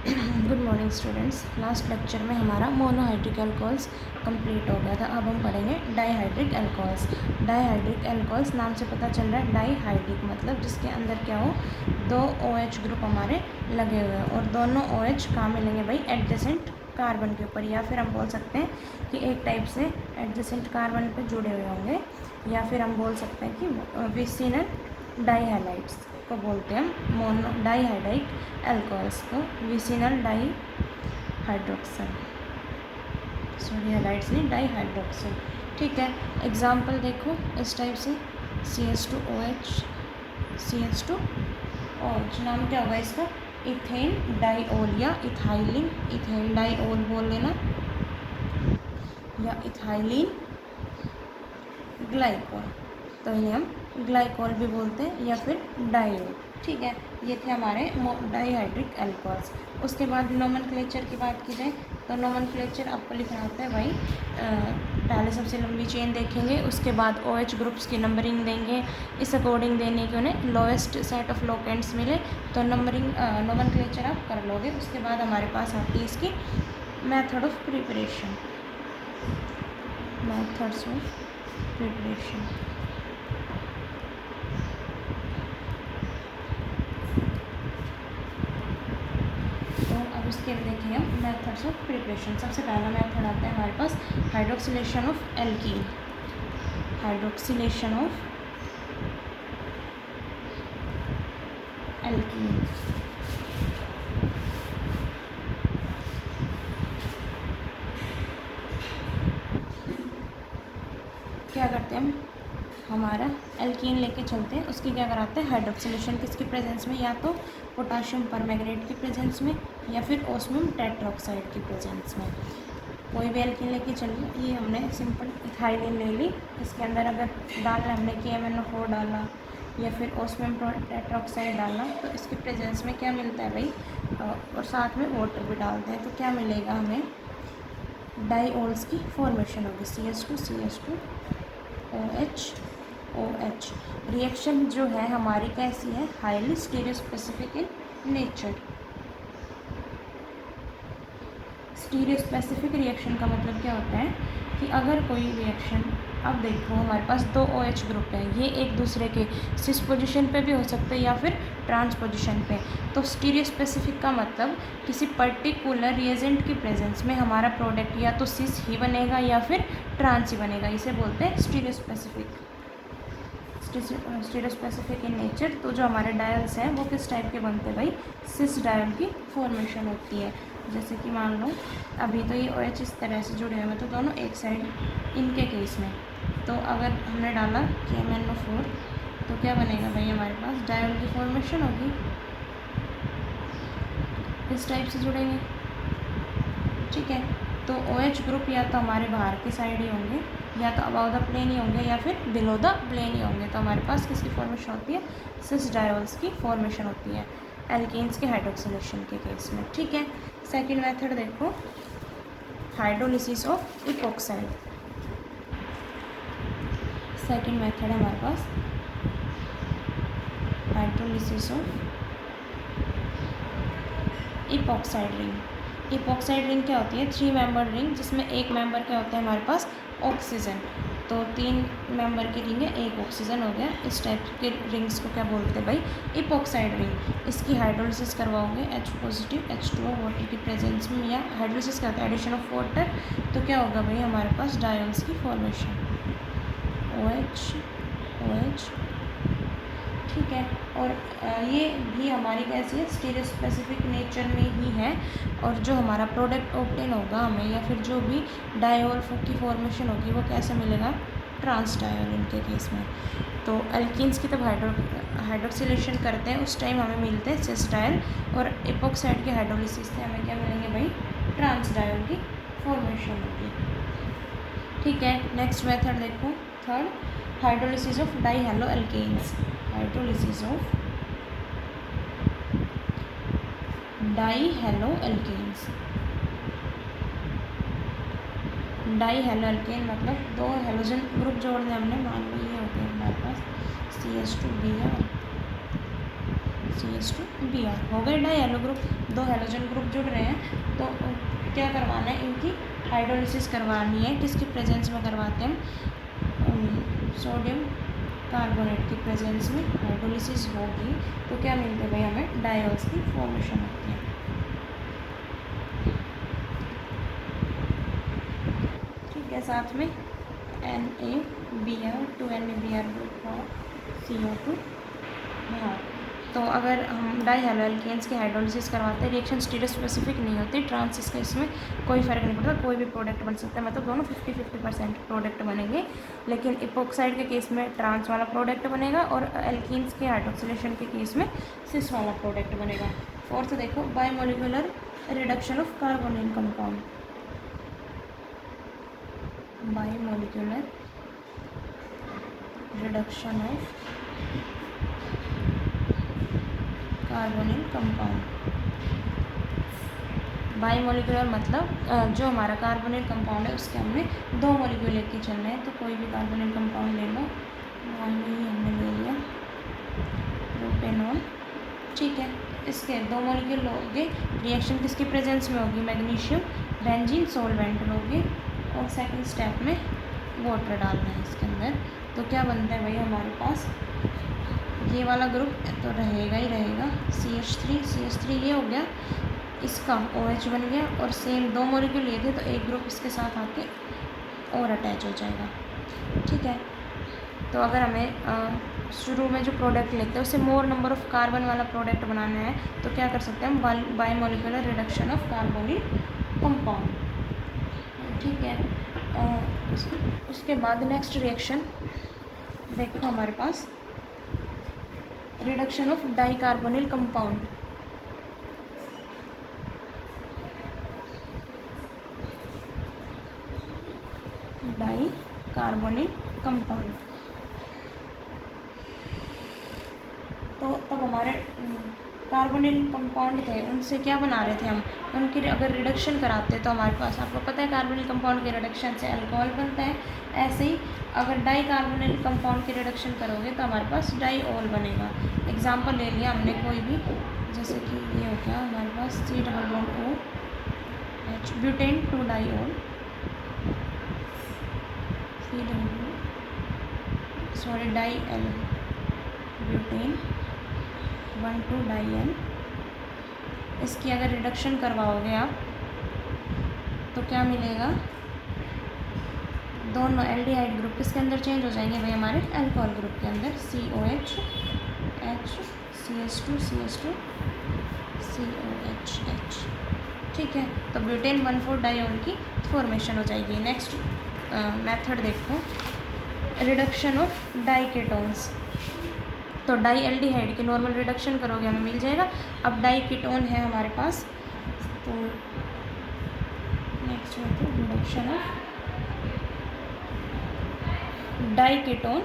Good morning students. Last lecture में हमारा monohydric alcohols complete हो गया था। अब हम पढ़ेंगे डाईहाइड्रिक अल्कोहल्स। डाईहाइड्रिक अल्कोहल्स नाम से पता चल रहा है डाईहाइड्रिक मतलब जिसके अंदर क्या हो, दो OH ग्रुप हमारे लगे हुए हैं और दोनों OH कहाँ मिलेंगे भाई, एडजेसेंट कार्बन के ऊपर, या फिर हम बोल सकते हैं कि एक टाइप से एडजेसेंट कार्बन पे जुड़े हुए होंगे, या फिर हम बोल सकते हैं कि विसिनल डाईहैलाइड्स को बोलते हैं हम मोनो डाईहाइड्रिक अल्कोहल्स को, vicinal die hydroxyl, sorry halides नहीं, डाई हाइड्रोक्सल। ठीक है, एग्जाम्पल देखो इस टाइप से CH2OH, CH2OH नाम क्या होगा इसका, इथेन डाईओल या इथाइलिन, इथेन डाईओल बोल लेना, या इथाइलिन ग्लाइकोल, तो इन्हें हम ग्लाइकोल भी बोलते हैं, या फिर डाईओल। ठीक है, ये थे हमारे डाईहाइड्रिक अल्कोहल्स। उसके बाद नोमेनक्लेचर की बात की जाए तो नोमेनक्लेचर आपको लिखना होता है भाई, पहले सबसे लंबी चेन देखेंगे, उसके बाद OH ग्रुप्स की नंबरिंग देंगे, इस अकॉर्डिंग देने के उन्हें लोएस्ट सेट ऑफ लोकेंट्स मिले तो नंबरिंग नोमेनक्लेचर आप कर लोगे। उसके बाद हमारे पास आती है इसकी method of preparation, methods of preparation. तो अब इसके देखेंगे हम मेथड्स ऑफ प्रिपरेशन। सबसे पहला मेथड आता है हमारे पास hydroxylation of alkene, hydroxylation of alkene. क्या करते हैं हम, हमारा एल्कीन लेके चलते हैं, उसकी क्या कराते हैं हाइड्रोक्सिलेशन, किसकी प्रेजेंस में, या तो पोटाशियम परमैंगनेट की प्रेजेंस में या फिर ओस्मियम टेट्राऑक्साइड की प्रेजेंस में। कोई भी एल्कीन लेके चलिए, ये हमने सिंपल इथाइलिन ले ली, इसके अंदर अगर डालना हमने KMnO4 डाला या फिर ओस्मियम टेट्राऑक्साइड डालना, तो इसकी प्रेजेंस में क्या मिलता है भाई, और साथ में वाटर भी डालते हैं, तो क्या मिलेगा हमें, डाईओल्स की फॉर्मेशन होगी, CH2 OH। रिएक्शन जो है हमारी कैसी है, हाईली स्टीरियोस्पेसिफिक इन नेचर। स्टीरियोस्पेसिफिक रिएक्शन का मतलब क्या होता है कि अगर कोई रिएक्शन, अब देखो हमारे पास दो OH ग्रुप है, ये एक दूसरे के सिस पोजीशन पे भी हो सकते हैं या फिर ट्रांस पोजीशन पे। तो स्टीरियोस्पेसिफिक का मतलब किसी पर्टिकुलर रिएजेंट की प्रेजेंस में हमारा प्रोडक्ट या तो सिस ही बनेगा या फिर ट्रांस ही बनेगा, इसे बोलते हैं स्टीरियोस्पेसिफिक, स्टीरियोस्पेसिफिक इन नेचर। तो जो हमारे डायल्स हैं वो किस टाइप के बनते हैं भाई, सिस डायल की फॉर्मेशन होती है। जैसे कि मान लो अभी तो ये OH इस तरह से जुड़े हुए हैं, तो दोनों एक साइड, इनके केस में तो अगर हमने डाला KMnO4 तो क्या बनेगा भाई, हमारे पास डायल की फॉर्मेशन होगी, इस टाइप से जुड़ेंगे। ठीक है, तो OH ग्रुप या तो हमारे बाहर की साइड ही होंगे, या तो अबाव द प्लेन ही होंगे, या फिर बिलो द प्लेन ही होंगे। तो हमारे पास किसकी फॉर्मेशन होती है, सिस डायोल्स की फॉर्मेशन होती है एल्केन्स के हाइड्रोक्सिलेशन के केस में। ठीक है, सेकंड मेथड देखो, hydrolysis of epoxide. Second method है हमारे पास hydrolysis of epoxide ring. Epoxide ring क्या होती है, 3 मेंबर रिंग, जिसमें एक मेंबर क्या होता है हमारे पास, ऑक्सीजन। तो 3 मेंबर की रिंग है, एक ऑक्सीजन हो गया। इस टाइप के रिंग्स को क्या बोलते हैं भाई, इपॉक्साइड रिंग। इसकी हाइड्रोलिसिस करवाओगे H पॉजिटिव H2O वाटर की प्रेजेंस में, या हाइड्रोलिसिस करते हैं एडिशन ऑफ वाटर, तो क्या होगा भाई हमारे पास डायोल्स की फॉर्मेशन, OH। ठीक है, और ये भी हमारी कैसी है, स्टीरियोस्पेसिफिक नेचर में ही है। और जो हमारा प्रोडक्ट ऑब्टेन होगा हमें, या फिर जो भी डायोल की फॉर्मेशन होगी, वो कैसे मिलेगा, ट्रांस डायोल इनके केस में। तो एल्कीन्स की तब हाइड्रोक्सिलेशन करते हैं उस टाइम हमें मिलते हैं सिस डायल, और इपॉक्साइड के हाइड्रोलिसिस से हमें क्या मिलेंगे भाई, ट्रांस डायोल की फॉर्मेशन होगी। ठीक है, नेक्स्ट मेथड देखो, third, hydrolysis of dihalo alkanes. Hydrolysis of dihalo alkanes. Dihalo alkane मतलब दो हेलोजन ग्रुप जोड़ने हमने, मान लो ये हो गया हमारे पास CH2Br, CH2Br हो गए डाई हैलो ग्रुप। दो हैलोजन ग्रुप जुड़ रहे हैं तो क्या करवाना है, इनकी हाइड्रोलिसिस करवानी है। किसकी प्रेजेंस में करवाते हैं हम, सोडियम कार्बोनेट की प्रेजेंस में हाइड्रोलिसिस होगी तो क्या मिलते हैं भाई, हमें डायोल्स की फॉर्मेशन होती है। ठीक है, साथ में NaBr 2NaBr ग्रुप और CO2। हाँ, तो अगर हम डाई हैलो एल्केन्स की हाइड्रोलिसिस करवाते हैं, रिएक्शन स्टीरियो स्पेसिफिक नहीं होती, ट्रांस इसका इसमें कोई फ़र्क नहीं पड़ता, कोई भी प्रोडक्ट बन सकता है, मतलब दोनों 50-50% प्रोडक्ट बनेंगे। लेकिन इपोक्साइड के केस में ट्रांस वाला प्रोडक्ट बनेगा और एल्कीन्स के हाइड्रोक्सिलेशन के केस में सिस वाला प्रोडक्ट बनेगा। फोर्थ देखो, biomolecular reduction of carbonyl compound. Biomolecular reduction of carbonyl compound. Bimolecular मतलब जो हमारा कार्बोनिल कंपाउंड है उसके हमने दो मॉलिक्यूल लेके चलना है। तो कोई भी कार्बोनिल कंपाउंड ले लो, हमने ले लिया प्रोपेनॉल। ठीक है, इसके दो मॉलिक्यूल लोगे, रिएक्शन किसकी प्रेजेंस में होगी, मैग्नीशियम बेंजीन सॉल्वेंट लोगे और सेकंड स्टेप में वाटर डालना है इसके अंदर। तो क्या बनता है भाई हमारे पास, ये वाला ग्रुप तो रहेगा ही रहेगा, CH3 ये हो गया, इसका OH बन गया और सेम दो मॉलिक्यूल लिए थे तो एक ग्रुप इसके साथ आके और अटैच हो जाएगा। ठीक है, तो अगर हमें शुरू में जो प्रोडक्ट लेते हैं उससे मोर नंबर ऑफ कार्बन वाला प्रोडक्ट बनाना है तो क्या कर सकते हैं हम, bimolecular reduction of carbonyl compound. ठीक है, उसके बाद नेक्स्ट रिएक्शन देखो हमारे पास, reduction of di carbonyl compound. Di carbonyl compound, तो तब हमारे कार्बोनिल कंपाउंड थे उनसे क्या बना रहे थे हम, उनकी अगर रिडक्शन कराते तो हमारे पास, आपको पता है कार्बोनिल कंपाउंड के रिडक्शन से अल्कोहल बनता है। ऐसे ही अगर डाई कार्बोनिल कंपाउंड की रिडक्शन करोगे तो हमारे पास डाईओल बनेगा। एग्जांपल ले लिया हमने कोई भी, जैसे कि ये हो गया हमारे पास C+OH butane 2 diol, di L butane 1,2 diene. इसकी अगर रिडक्शन करवाओगे आप तो क्या मिलेगा, दोनों एल्डिहाइड ग्रुप किसके अंदर चेंज हो जाएंगे भाई, हमारे अल्कोहल ग्रुप के अंदर, COH H CH2 CH2 COH H। ठीक है, तो ब्यूटेन 1,4 डाईओल की फॉर्मेशन हो जाएगी। नेक्स्ट मेथड देखो, रिडक्शन ऑफ डाई कीटोन्स। तो डाई एल्डिहाइड की नॉर्मल रिडक्शन करोगे हमें मिल जाएगा। अब डाई कीटोन है हमारे पास, तो next method reduction of diketone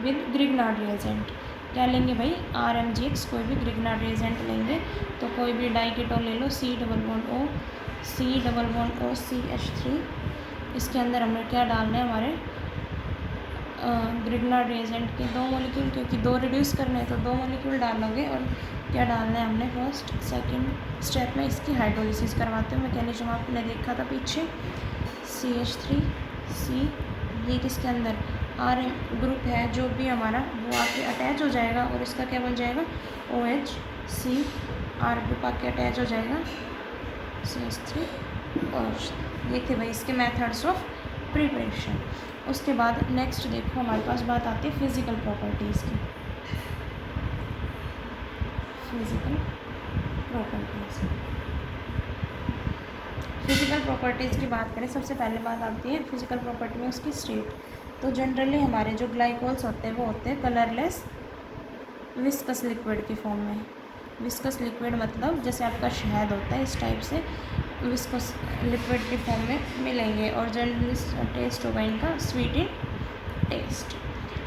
with Grignard reagent. क्या लेंगे भाई, RMGX, कोई भी ग्रिग्नार्ड रिएजेंट लेंगे। तो कोई भी डाई कीटोन ले लो, C+O CH3। इसके अंदर हमें क्या डालना है, हमारे ग्रिग्नार्ड रिएजेंट के दो मॉलिक्यूल, क्योंकि दो रिड्यूस करने हैं तो दो मॉलिक्यूल डालोगे। और क्या डालना है हमने, फर्स्ट सेकंड स्टेप में इसकी हाइड्रोलिसिस करवाते हुए मैकेनिज्म आपने देखा था पीछे, CH3C, ये किसके अंदर RM ग्रुप है जो भी हमारा, वो आके अटैच हो जाएगा और इसका क्या बन जाएगा, OHC R ग्रुप आके अटैच हो जाएगा, CH3OH। ये थे भाई इसके मेथड्स ऑफ प्रिपरेशन। उसके बाद नेक्स्ट देखो हमारे पास बात आती है फिज़िकल प्रॉपर्टीज़ की। फिज़िकल प्रॉपर्टीज़ की बात करें, सबसे पहले बात आती है फिज़िकल प्रॉपर्टी में उसकी स्टेट। तो जनरली हमारे जो ग्लाइकोल्स होते हैं वो होते हैं कलरलेस विस्कस लिक्विड की फॉर्म में। विस्कस लिक्विड मतलब जैसे आपका शहद होता है, इस टाइप से विस्कस लिक्विड की फॉर्म में मिलेंगे और जनरली टेस्ट होगा इनका स्वीट इन टेस्ट।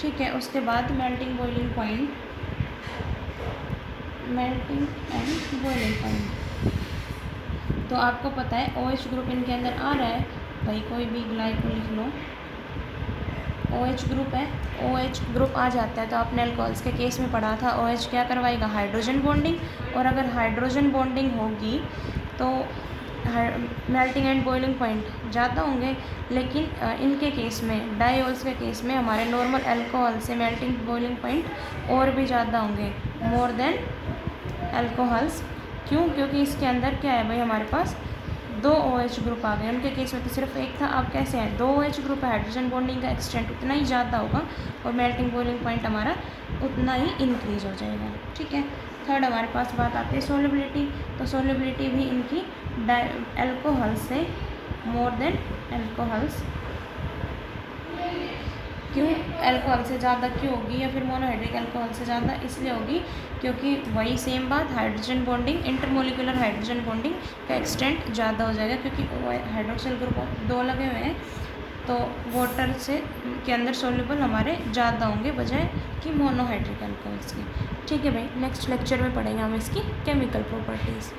ठीक है, उसके बाद मेल्टिंग एंड बॉइलिंग पॉइंट। तो आपको पता है OH ग्रुप इनके अंदर आ रहा है, भाई कोई भी ग्लाइको लिख लो, OH ग्रुप है, OH ग्रुप आ जाता है तो आपने अल्कोहल्स के केस में पढ़ा था OH क्या करवाएगा, हाइड्रोजन बॉन्डिंग। और अगर हाइड्रोजन बॉन्डिंग होगी तो मेल्टिंग एंड बॉइलिंग पॉइंट ज़्यादा होंगे, लेकिन इनके केस में डाईओल्स के केस में हमारे नॉर्मल अल्कोहल से मेल्टिंग बॉइलिंग पॉइंट और भी ज़्यादा होंगे, मोर देन अल्कोहल्स। क्यों? क्योंकि इसके अंदर क्या है भाई, हमारे पास 2 OH ग्रुप आ गए, उनके केस में तो सिर्फ एक था, अब कैसे है 2 OH ग्रुप है, हाइड्रोजन बॉन्डिंग का एक्सटेंट उतना ही ज़्यादा होगा और मेल्टिंग बॉइलिंग पॉइंट हमारा उतना ही इंक्रीज हो जाएगा। ठीक है। थर्ड हमारे पास बात आती है सोलिबिलिटी। तो सोलिबिलिटी भी इनकी अल्कोहल से मोर देन अल्कोहल्स। क्यों अल्कोहल से ज़्यादा क्यों होगी, या फिर मोनोहाइड्रिक अल्कोहल से ज़्यादा इसलिए होगी क्योंकि वही सेम बात, hydrogen bonding, intermolecular hydrogen bonding का एक्सटेंट ज़्यादा हो जाएगा, क्योंकि हाइड्रोक्सिल ग्रुप 2 लगे हुए हैं तो वाटर से के अंदर सोल्यूबल हमारे ज़्यादा होंगे बजाय कि मोनोहाइड्रिक अल्कोहल्स के। ठीक है भाई, नेक्स्ट लेक्चर में पढ़ेंगे हम इसकी केमिकल प्रॉपर्टीज़।